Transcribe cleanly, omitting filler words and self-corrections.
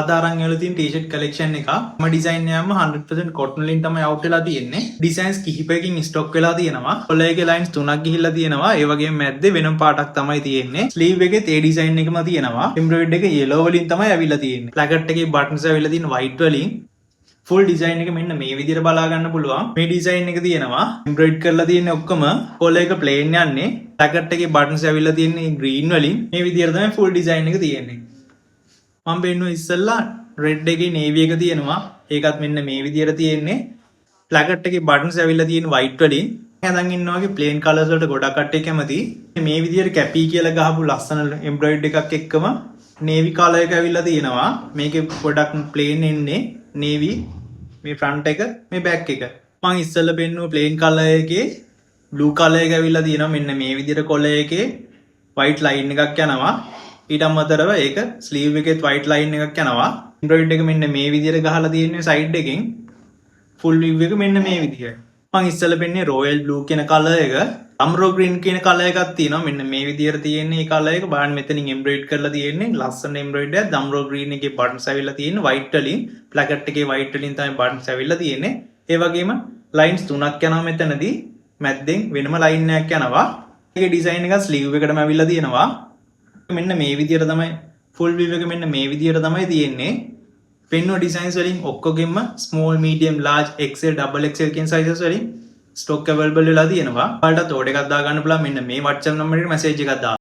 අදාරන් වල තියෙන T-shirt collection එක මම ඩිසයින් එකම 100% cotton වලින් තමයි අවුට් වෙලා තියෙන්නේ. ඩිසයින්ස් කිහිපයකින් ස්ටොක් වෙලා තියෙනවා. කොළයේගේ ලයින්ස් 3ක් ගිහිල්ලා තියෙනවා. ඒ වගේම මැද්දේ වෙනම පාටක් තමයි තියෙන්නේ. ස්ලීව් එකෙත් ඒ ඩිසයින් එකම තියෙනවා. එම්බ්‍රොයිඩර් එක yellow වලින් තමයි ඇවිල්ලා තියෙන්නේ. ප්ලැකට් එකේ බටන්ස් ඇවිල්ලා තියෙන white වලින්. ෆුල් ඩිසයින් එක මෙන්න මේ විදිහට බලා ගන්න පුළුවන්. මේ ඩිසයින් එක තියෙනවා. එම්බ්‍රොයිඩ් කරලා තියෙන ඔක්කොම කොළයක ප්ලේන් යන්නේ. ප්ලැකට් එකේ බටන්ස් ඇවිල්ලා තියෙන්නේ green වලින්. මේ විදිහට තමයි ෆුල් ඩිසයින් එක තියෙන්නේ. මම පෙන්නුව ඉස්සෙල්ලා රෙඩ් එකේ නේවි එක තියෙනවා. ඒකත් මෙන්න මේ විදිහට තියෙන්නේ. ප්ලැකට් එකේ බටන්ස් ඇවිල්ලා තියෙන white වලින්. දැන් ඉන්නවා වගේ plain colors වලට ගොඩක් කට්ටිය කැමති. මේ විදිහට කැපි කියලා ගහපු ලස්සන එම්බ්‍රොයිඩර් එකක් එක්කම navy color එක ඇවිල්ලා තියෙනවා. මේකේ ගොඩක් plain එන්නේ navy මේ front එක මේ back එක. මම ඉස්සෙල්ලා පෙන්නුව plain color එකේ blue color එක ඇවිල්ලා තියෙනවා. මෙන්න මේ විදිහට කොළය එකේ white line එකක් යනවා. ඊට අමතරව ඒක ස්ලීව් එකේ white line එකක් යනවා. එම්බ්‍රොයිඩර් එක මෙන්න මේ විදිහට ගහලා තියෙන්නේ සයිඩ් එකෙන්. ෆුල් view එක මෙන්න මේ විදිහට. මම ඉස්සෙල්ලා පෙන්නේ royal blue කියන color එක. amro green කියන color එකක් තියෙනවා. මෙන්න මේ විදිහට තියෙන්නේ මේ color එක. බලන්න මෙතනින් එම්බ්‍රොයිඩ් කරලා තියෙන්නේ. ලස්සන එම්බ්‍රොයිඩර් එකක්. amro green එකේ buttons ඇවිල්ලා තියෙන්නේ white වලින්. ප්ලැකට් එකේ white වලින් තමයි buttons ඇවිල්ලා තියෙන්නේ. ඒ වගේම lines 3ක් යනවා මෙතනදී. මැද්දෙන් වෙනම line එකක් යනවා. ඒකේ design එක sleeve එකටම ඇවිල්ලා තියෙනවා. මෙන්න මේ විදිහට තමයි full view එක මෙන්න මේ විදිහට තමයි තියෙන්නේ. පෙන්නුව ඩිසයින්ස් වලින් ඔක්කොගෙම small medium large XL double XL කියන sizes වලින් stock available වෙලා තියෙනවා. ඔයාලට order එකක් දාගන්න පුළුවන්. මෙන්න මේ WhatsApp number එකට message එකක් දාන්න.